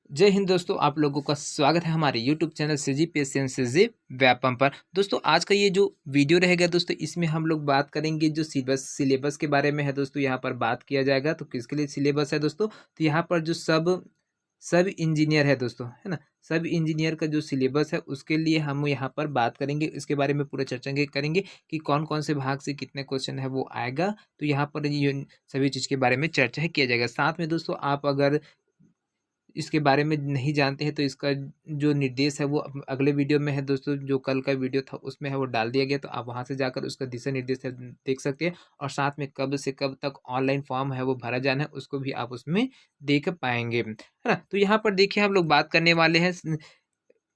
जय हिंद दोस्तों, आप लोगों का स्वागत है हमारे YouTube channel CGPSC NCC Vyapam पर। दोस्तों आज का ये जो वीडियो रहेगा दोस्तों, इसमें हम लोग बात करेंगे जो सिलेबस के बारे में है दोस्तों। यहाँ पर बात किया जाएगा तो किसके लिए सिलेबस है दोस्तों, तो यहाँ पर जो सब इंजीनियर है दोस्तों, है ना। सब इंजीनियर का जो सिलेबस है उसके लिए हम यहाँ पर बात करेंगे, इसके बारे में पूरा चर्चा करेंगे कि कौन कौन से भाग से कितने क्वेश्चन है वो आएगा। तो यहाँ पर ये सभी चीज़ के बारे में चर्चा है किया जाएगा। साथ में दोस्तों आप अगर इसके बारे में नहीं जानते हैं तो इसका जो निर्देश है वो अगले वीडियो में है दोस्तों। जो कल का वीडियो था उसमें है वो डाल दिया गया, तो आप वहां से जाकर उसका दिशा निर्देश है देख सकते हैं। और साथ में कब से कब तक ऑनलाइन फॉर्म है वो भरा जाना है उसको भी आप उसमें देख पाएंगे, है ना। तो यहाँ पर देखिए हम लोग बात करने वाले हैं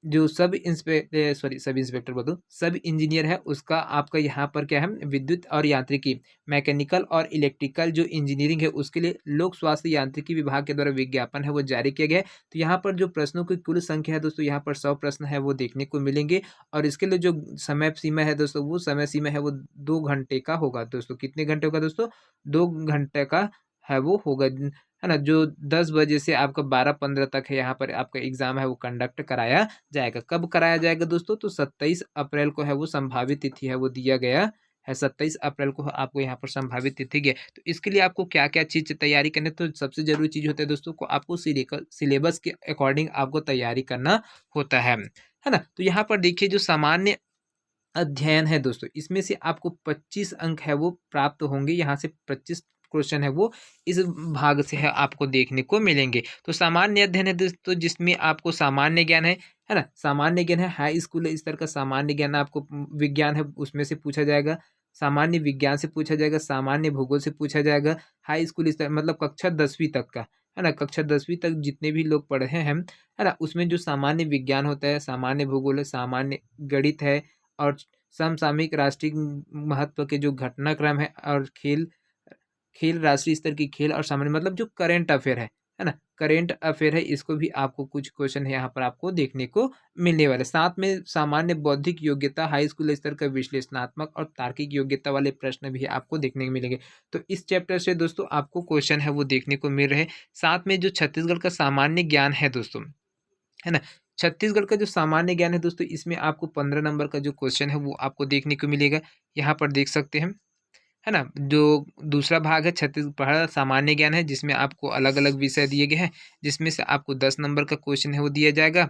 जो सब इंस्पेक्टर बोल दूं, सब इंजीनियर है उसका आपका यहाँ पर क्या है, विद्युत और यांत्रिकी, मैकेनिकल और इलेक्ट्रिकल जो इंजीनियरिंग है उसके लिए लोक स्वास्थ्य यांत्रिकी विभाग के द्वारा विज्ञापन है वो जारी किया गया है। तो यहाँ पर जो प्रश्नों की कुल संख्या है दोस्तों, यहाँ पर 100 प्रश्न है वो देखने को मिलेंगे। और इसके लिए जो समय सीमा है दोस्तों, वो समय सीमा है वो 2 घंटे का होगा दोस्तों। कितने घंटे होगा दोस्तों? 2 घंटे का है वो होगा, है ना। जो 10 बजे से आपका 12:15 तक है, यहाँ पर आपका एग्जाम है वो कंडक्ट कराया जाएगा। कब कराया जाएगा दोस्तों? तो 27 अप्रैल को है वो संभावित तिथि है वो दिया गया है। 27 अप्रैल को आपको यहाँ पर संभावित तिथि गया। तो इसके लिए आपको क्या क्या चीज़ तैयारी करनी है, तो सबसे जरूरी चीज़ होता है दोस्तों को आपको सिलेबस के अकॉर्डिंग आपको तैयारी करना होता है ना। तो यहाँ पर देखिए जो सामान्य अध्ययन है दोस्तों, इसमें से आपको 25 अंक है वो प्राप्त होंगे। यहाँ से 25 क्वेश्चन है वो इस भाग से है आपको देखने को मिलेंगे। तो सामान्य अध्ययन है दोस्तों, जिसमें आपको सामान्य ज्ञान है ना। सामान्य ज्ञान है, हाई स्कूल स्तर का सामान्य ज्ञान आपको विज्ञान है उसमें से पूछा जाएगा, सामान्य विज्ञान से पूछा जाएगा, सामान्य भूगोल से पूछा जाएगा। हाई स्कूल स्तर मतलब कक्षा 10वीं तक का, है ना। कक्षा 10वीं तक जितने भी लोग पढ़े हैं, है ना, उसमें जो सामान्य विज्ञान होता है, सामान्य भूगोल है, सामान्य गणित है, और समसामयिक राष्ट्रीय महत्व के जो घटनाक्रम है, और खेल खेल राष्ट्रीय स्तर की खेल, और सामान्य मतलब जो करेंट अफेयर है ना। करेंट अफेयर है, इसको भी आपको कुछ क्वेश्चन है यहाँ पर आपको देखने को मिलने वाले। साथ में सामान्य बौद्धिक योग्यता, हाई स्कूल स्तर का विश्लेषणात्मक और तार्किक योग्यता वाले प्रश्न भी आपको देखने को मिलेंगे। तो इस चैप्टर से दोस्तों आपको क्वेश्चन है वो देखने को मिल रहे हैं। साथ में जो छत्तीसगढ़ का सामान्य ज्ञान है दोस्तों, है ना, छत्तीसगढ़ का जो सामान्य ज्ञान है दोस्तों, इसमें आपको 15 नंबर का जो क्वेश्चन है वो आपको देखने को मिलेगा। यहाँ पर देख सकते हैं, है ना। जो दूसरा भाग है छत्तीसगढ़ सामान्य ज्ञान है, जिसमें आपको अलग अलग विषय दिए गए हैं, जिसमें से आपको 10 नंबर का क्वेश्चन है वो दिया जाएगा,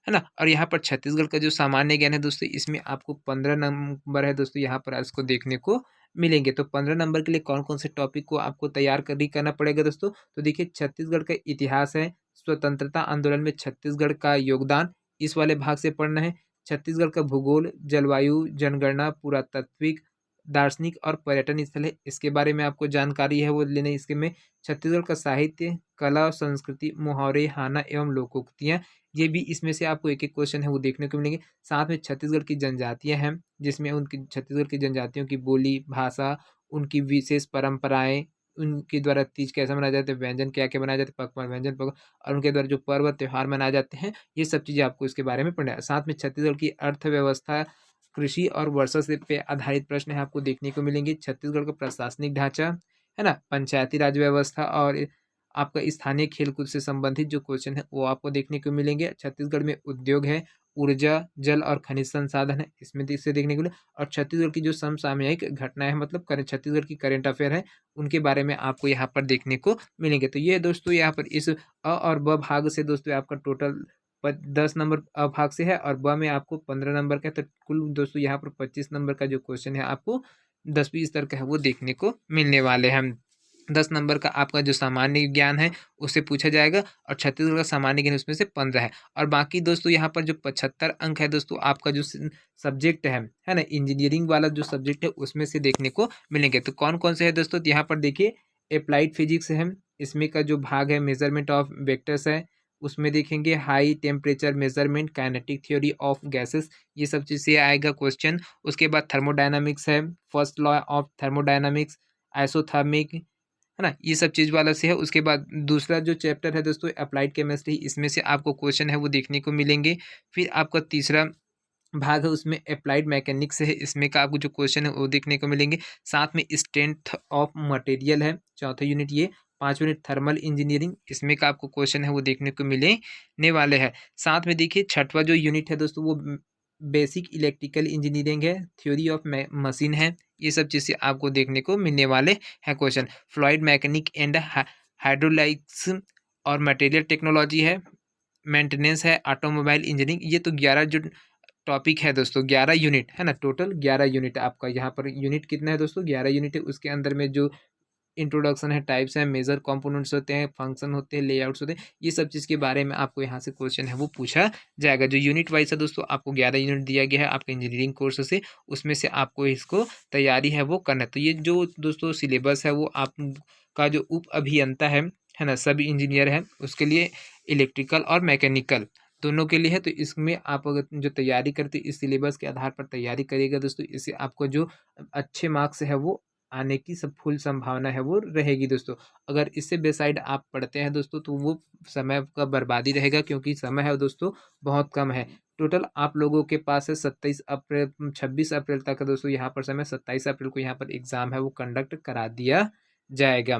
है ना। और यहाँ पर छत्तीसगढ़ का जो सामान्य ज्ञान है दोस्तों, इसमें आपको 15 नंबर है दोस्तों, यहाँ पर इसको देखने को मिलेंगे। तो 15 नंबर के लिए कौन कौन से टॉपिक को आपको तैयार करना पड़ेगा दोस्तों, तो देखिए छत्तीसगढ़ का इतिहास है, स्वतंत्रता आंदोलन में छत्तीसगढ़ का योगदान, इस वाले भाग से पढ़ना है। छत्तीसगढ़ का भूगोल, जलवायु, जनगणना, पुरातात्विक, दार्शनिक और पर्यटन स्थल है, इसके बारे में आपको जानकारी है वो लेना। इसके में छत्तीसगढ़ का साहित्य, कला और संस्कृति, मुहावरे, हाना एवं लोकोक्तियाँ, ये भी इसमें से आपको एक एक क्वेश्चन है वो देखने को मिलेंगे। साथ में छत्तीसगढ़ की जनजातियाँ हैं, जिसमें उनकी छत्तीसगढ़ की जनजातियों की बोली, भाषा, उनकी विशेष परंपराएं, उनके द्वारा तीज कैसे मनाया जाता है, व्यंजन क्या क्या बनाए जाते हैं, पकवान व्यंजन पकवान, और उनके द्वारा जो पर्व त्यौहार मनाए जाते हैं, ये सब चीज़ें आपको इसके बारे में पढ़ना है। साथ में छत्तीसगढ़ की अर्थव्यवस्था, कृषि और वर्षा से पे आधारित प्रश्न है आपको देखने को मिलेंगे। छत्तीसगढ़ का प्रशासनिक ढांचा, है ना, पंचायती राज व्यवस्था, और आपका स्थानीय खेलकूद से संबंधित जो क्वेश्चन है वो आपको देखने को मिलेंगे। छत्तीसगढ़ में उद्योग है, ऊर्जा, जल और खनिज संसाधन है, इसमें से देखने को मिले। और छत्तीसगढ़ की जो समसामयिक घटनाएं है, मतलब छत्तीसगढ़ की करंट अफेयर है, उनके बारे में आपको यहाँ पर देखने को मिलेंगे। तो ये दोस्तों यहाँ पर इस अ और ब भाग से दोस्तों आपका टोटल 10 नंबर भाग से है, और ब में आपको 15 नंबर का है। तो कुल दोस्तों यहाँ पर 25 नंबर का जो क्वेश्चन है आपको 10वीं स्तर का है वो देखने को मिलने वाले हैं। 10 नंबर का आपका जो सामान्य ज्ञान है उससे पूछा जाएगा, और छत्तीसगढ़ का सामान्य ज्ञान उसमें से 15 है। और बाकी दोस्तों यहाँ पर जो 75 अंक है दोस्तों, आपका जो सब्जेक्ट है ना, इंजीनियरिंग वाला जो सब्जेक्ट है उसमें से देखने को मिलेंगे। तो कौन कौन से है दोस्तों, तो यहाँ पर देखिए अप्लाइड फिजिक्स है, इसमें का जो भाग है मेजरमेंट ऑफ वेक्टर्स है, उसमें देखेंगे high temperature measurement, kinetic theory of gases, ये सब चीज़ से आएगा क्वेश्चन। उसके बाद थर्मोडायनामिक्स है, फर्स्ट लॉ ऑफ थर्मोडायनामिक्स, आइसोथर्मिक, है ना, ये सब चीज़ वाला से है। उसके बाद दूसरा जो चैप्टर है दोस्तों अप्लाइड केमिस्ट्री, इसमें से आपको क्वेश्चन है वो देखने को मिलेंगे। फिर आपका तीसरा भाग है उसमें अप्लाइड मैकेनिक्स है, इसमें का आपको जो क्वेश्चन है वो देखने को मिलेंगे। साथ में स्ट्रेंथ ऑफ मटेरियल है, चौथा यूनिट ये। 5 यूनिट थर्मल इंजीनियरिंग, इसमें का आपको क्वेश्चन है वो देखने को मिलने वाले हैं। साथ में देखिए छठवां जो यूनिट है दोस्तों वो बेसिक इलेक्ट्रिकल इंजीनियरिंग है, थ्योरी ऑफ मशीन है। ये सब चीज़ें आपको देखने को मिलने वाले हैं question. Fluid mechanic and hydraulics और मटेरियल टेक्नोलॉजी है। मेंटेनेंस है, ऑटोमोबाइल इंजीनियरिंग। ये तो 11 जो टॉपिक है दोस्तों, 11 यूनिट है ना, टोटल 11 यूनिट आपका यहाँ पर। यूनिट कितना है दोस्तों, 11 यूनिट है। उसके अंदर में जो इंट्रोडक्शन है, टाइप्स हैं, मेजर कंपोनेंट्स होते हैं, फंक्शन होते हैं, लेआउट्स होते हैं, ये सब चीज़ के बारे में आपको यहाँ से क्वेश्चन है वो पूछा जाएगा। जो यूनिट वाइज है दोस्तों, आपको 11 यूनिट दिया गया है आपके इंजीनियरिंग कोर्स से, उसमें से आपको इसको तैयारी है वो करना है। तो ये जो दोस्तों सिलेबस है वो आपका जो उप अभियंता है ना, सभी इंजीनियर है, उसके लिए इलेक्ट्रिकल और मैकेनिकल दोनों के लिए है। तो इसमें आप अगर जो तैयारी करते इस सिलेबस के आधार पर तैयारी करिएगा दोस्तों, इससे आपको जो अच्छे मार्क्स है वो आने की सब फुल संभावना है वो रहेगी दोस्तों। अगर इससे बेसाइड आप पढ़ते हैं दोस्तों तो वो समय का बर्बादी रहेगा, क्योंकि समय है दोस्तों बहुत कम है। टोटल आप लोगों के पास है 26 अप्रैल तक है दोस्तों यहाँ पर समय। 27 अप्रैल को यहाँ पर एग्ज़ाम है वो कंडक्ट करा दिया जाएगा,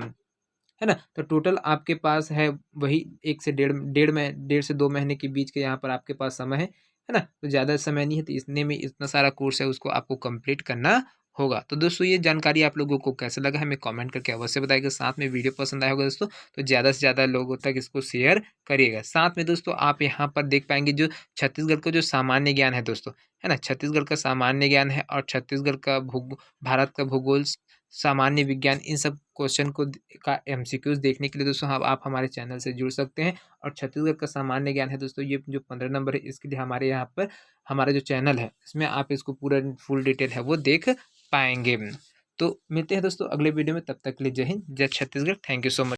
है ना। तो टोटल आपके पास है वही 1 से डेढ़ से 2 महीने के बीच के यहाँ पर आपके पास समय है ना। तो ज़्यादा समय नहीं है, तो इतने में इतना सारा कोर्स है उसको आपको कंप्लीट करना होगा। तो दोस्तों ये जानकारी आप लोगों को कैसा लगा हमें कमेंट करके अवश्य बताइएगा। साथ में वीडियो पसंद आया होगा दोस्तों तो ज़्यादा से ज़्यादा लोगों तक इसको शेयर करिएगा। साथ में दोस्तों आप यहाँ पर देख पाएंगे जो छत्तीसगढ़ का जो सामान्य ज्ञान है दोस्तों, है ना, छत्तीसगढ़ का सामान्य ज्ञान है और छत्तीसगढ़ का भारत का भूगोल, सामान्य विज्ञान, इन सब क्वेश्चन को का एमसीक्यूज देखने के लिए दोस्तों आप हमारे चैनल से जुड़ सकते हैं। और छत्तीसगढ़ का सामान्य ज्ञान है दोस्तों, ये जो 15 नंबर है इसके लिए हमारे यहाँ पर हमारा जो चैनल है इसमें आप इसको पूरा फुल डिटेल है वो देख पाएंगे। तो मिलते हैं दोस्तों अगले वीडियो में, तब तक के लिए जय हिंद, जय Chhattisgarh. Thank you so much.